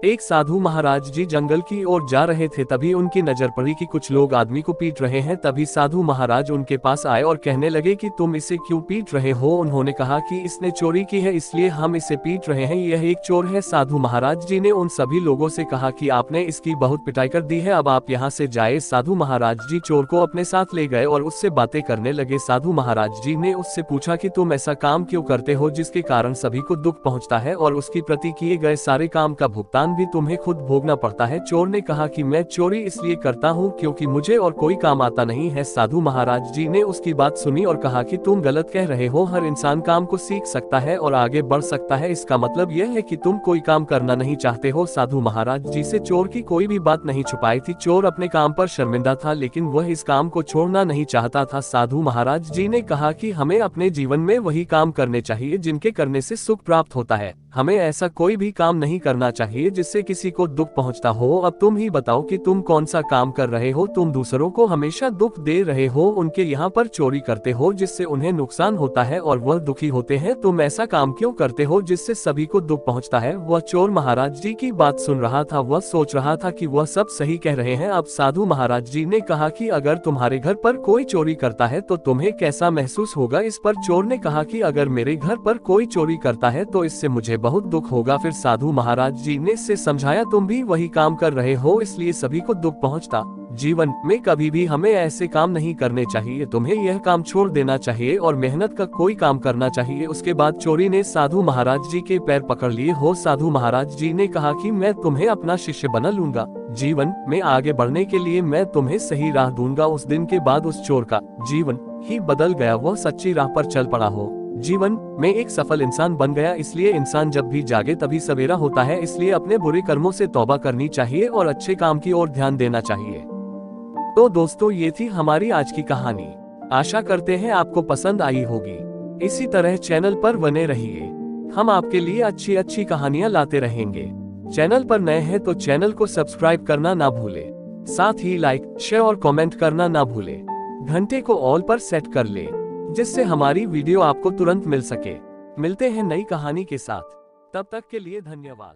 एक साधु महाराज जी जंगल की ओर जा रहे थे, तभी उनकी नजर पड़ी कि कुछ लोग आदमी को पीट रहे हैं। तभी साधु महाराज उनके पास आए और कहने लगे कि तुम इसे क्यों पीट रहे हो। उन्होंने कहा कि इसने चोरी की है, इसलिए हम इसे पीट रहे हैं, यह एक चोर है। साधु महाराज जी ने उन सभी लोगों से कहा कि आपने इसकी बहुत पिटाई कर दी है, अब आप यहाँ से जाए। साधु महाराज जी चोर को अपने साथ ले गए और उससे बातें करने लगे। साधु महाराज जी ने उससे पूछा कि तुम ऐसा काम क्यों करते हो जिसके कारण सभी को दुख पहुँचता है और उसकी प्रति किए गए सारे काम का भुगतान भी तुम्हें खुद भोगना पड़ता है। चोर ने कहा कि मैं चोरी इसलिए करता हूँ क्योंकि मुझे और कोई काम आता नहीं है। साधु महाराज जी ने उसकी बात सुनी और कहा कि तुम गलत कह रहे हो, हर इंसान काम को सीख सकता है और आगे बढ़ सकता है, इसका मतलब यह है कि तुम कोई काम करना नहीं चाहते हो। साधु महाराज जी से चोर की कोई भी बात नहीं छुपाई थी। चोर अपने काम पर शर्मिंदा था, लेकिन वह इस काम को छोड़ना नहीं चाहता था। साधु महाराज जी ने कहा कि हमें अपने जीवन में वही काम करने चाहिए जिनके करने से सुख प्राप्त होता है, हमें ऐसा कोई भी काम नहीं करना चाहिए जिससे किसी को दुख पहुंचता हो। अब तुम ही बताओ कि तुम कौन सा काम कर रहे हो। तुम दूसरों को हमेशा दुख दे रहे हो, उनके यहाँ पर चोरी करते हो जिससे उन्हें नुकसान होता है और वह दुखी होते हैं। तुम ऐसा काम क्यों करते हो जिससे सभी को दुख पहुंचता है। वह चोर महाराज जी की बात सुन रहा था, वह सोच रहा था कि वह सब सही कह रहे हैं। अब साधु महाराज जी ने कहा कि अगर तुम्हारे घर पर कोई चोरी करता है तो तुम्हें कैसा महसूस होगा। इस पर चोर ने कहा कि अगर मेरे घर पर कोई चोरी करता है तो इससे मुझे बहुत दुख होगा। फिर साधु महाराज जी ने इससे समझाया, तुम भी वही काम कर रहे हो इसलिए सभी को दुख पहुंचता। जीवन में कभी भी हमें ऐसे काम नहीं करने चाहिए, तुम्हें यह काम छोड़ देना चाहिए और मेहनत का कोई काम करना चाहिए। उसके बाद चोरी ने साधु महाराज जी के पैर पकड़ लिए हो। साधु महाराज जी ने कहा कि मैं तुम्हें अपना शिष्य बना लूंगा, जीवन में आगे बढ़ने के लिए मैं तुम्हें सही राह दूंगा। उस दिन के बाद उस चोर का जीवन ही बदल गया, वह सच्ची राह पर चल पड़ा हो, जीवन में एक सफल इंसान बन गया। इसलिए इंसान जब भी जागे तभी सवेरा होता है, इसलिए अपने बुरे कर्मों से तौबा करनी चाहिए और अच्छे काम की ओर ध्यान देना चाहिए। तो दोस्तों, ये थी हमारी आज की कहानी। आशा करते हैं आपको पसंद आई होगी। इसी तरह चैनल पर बने रहिए, हम आपके लिए अच्छी अच्छी कहानियां लाते रहेंगे। चैनल पर नए हैं तो चैनल को सब्सक्राइब करना ना भूले, साथ ही लाइक, शेयर और कमेंट करना ना भूले। घंटे को ऑल पर सेट कर ले जिससे हमारी वीडियो आपको तुरंत मिल सके। मिलते हैं नई कहानी के साथ, तब तक के लिए धन्यवाद।